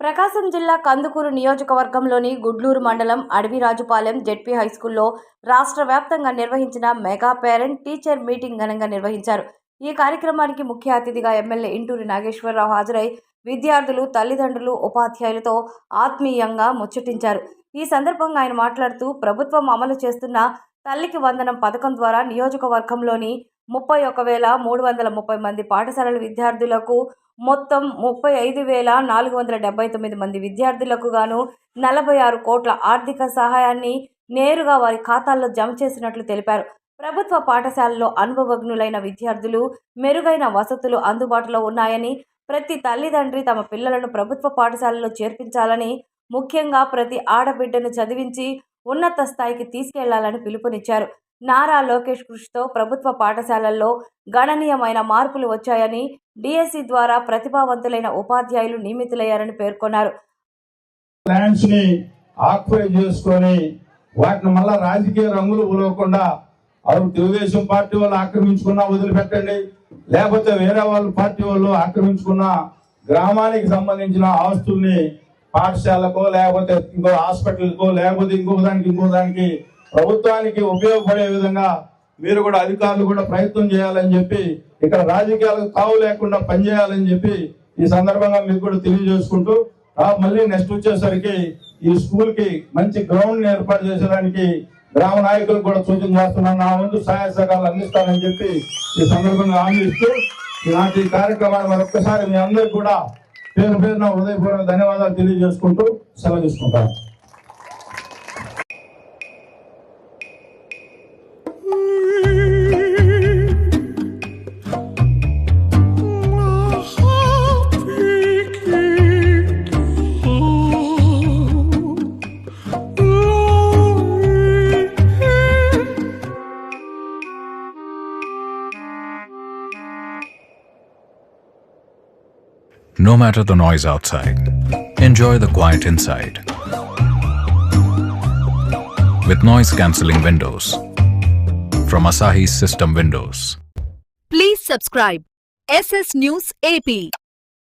ప్రకాశం జిల్లా కందుకూరు నియోజకవర్గంలోని గుడ్లూరు మండలం అడవిరాజుపాలెం జెడ్పీ హైస్కూల్లో రాష్ట్ర వ్యాప్తంగా నిర్వహించిన మెగా పేరెంట్ టీచర్ మీటింగ్ ఘనంగా నిర్వహించారు. ఈ కార్యక్రమానికి ముఖ్య అతిథిగా ఎమ్మెల్యే ఇంటూరి నాగేశ్వరరావు హాజరై విద్యార్థులు, తల్లిదండ్రులు, ఉపాధ్యాయులతో ఆత్మీయంగా ముచ్చటించారు. ఈ సందర్భంగా ఆయన మాట్లాడుతూ ప్రభుత్వం అమలు చేస్తున్న తల్లికి వందనం పథకం ద్వారా నియోజకవర్గంలోని 31,330 మంది పాఠశాలల విద్యార్థులకు మొత్తం 35,479 మంది విద్యార్థులకు గాను 46 కోట్ల ఆర్థిక సహాయాన్ని నేరుగా వారి ఖాతాల్లో జమ చేసినట్లు తెలిపారు. ప్రభుత్వ పాఠశాలలో అనుభవజ్ఞులైన విద్యార్థులు, మెరుగైన వసతులు అందుబాటులో ఉన్నాయని, ప్రతి తల్లిదండ్రి తమ పిల్లలను ప్రభుత్వ పాఠశాలలో చేర్పించాలని, ముఖ్యంగా ప్రతి ఆడబిడ్డను చదివించి ఉన్నత స్థాయికి తీసుకెళ్లాలని పిలుపునిచ్చారు. నారా లోకేష్ కృషితో ప్రభుత్వ పాఠశాలల్లో గణనీయమైన మార్పులు వచ్చాయని, డిఎస్సి ద్వారా ప్రతిభావంతులైన ఉపాధ్యాయులు నియమితులయ్యారని పేర్కొన్నారు. వాటిని మళ్ళా రాజకీయ రంగులు పూలవకుండా అవి తెలుగుదేశం పార్టీ వాళ్ళు ఆక్రమించుకున్నా వదిలిపెట్టండి, లేకపోతే వేరే వాళ్ళ పార్టీ వాళ్ళు ఆక్రమించుకున్న గ్రామానికి సంబంధించిన ఆస్తుల్ని పాఠశాలకో లేకపోతే ఇంకో హాస్పిటల్కో లేకపోతే ఇంకో దానికి ప్రభుత్వానికి ఉపయోగపడే విధంగా మీరు కూడా అధికారులు కూడా ప్రయత్నం చేయాలని చెప్పి, ఇక్కడ రాజకీయాలకు తావు లేకుండా పనిచేయాలని చెప్పి ఈ సందర్భంగా మీకు కూడా తెలియజేసుకుంటూ, మళ్ళీ నెక్స్ట్ వచ్చేసరికి ఈ స్కూల్ కి మంచి గ్రౌండ్ ఏర్పాటు చేసేదానికి గ్రామ నాయకులకు కూడా సూచన చేస్తున్నాను. నా వంతు సహాయ సహకారాలు అందిస్తానని చెప్పి ఈ సందర్భంగా హామీ ఇస్తూ ఇలాంటి కార్యక్రమాన్ని మరొక్కసారి మీ అందరికి కూడా పేరు పేరున హృదయపూర్వక ధన్యవాదాలు తెలియజేసుకుంటూ సెలవు తీసుకుంటాను. No matter the noise outside, enjoy the quiet inside. With noise-cancelling windows from Asahi System Windows. Please subscribe SS News AP.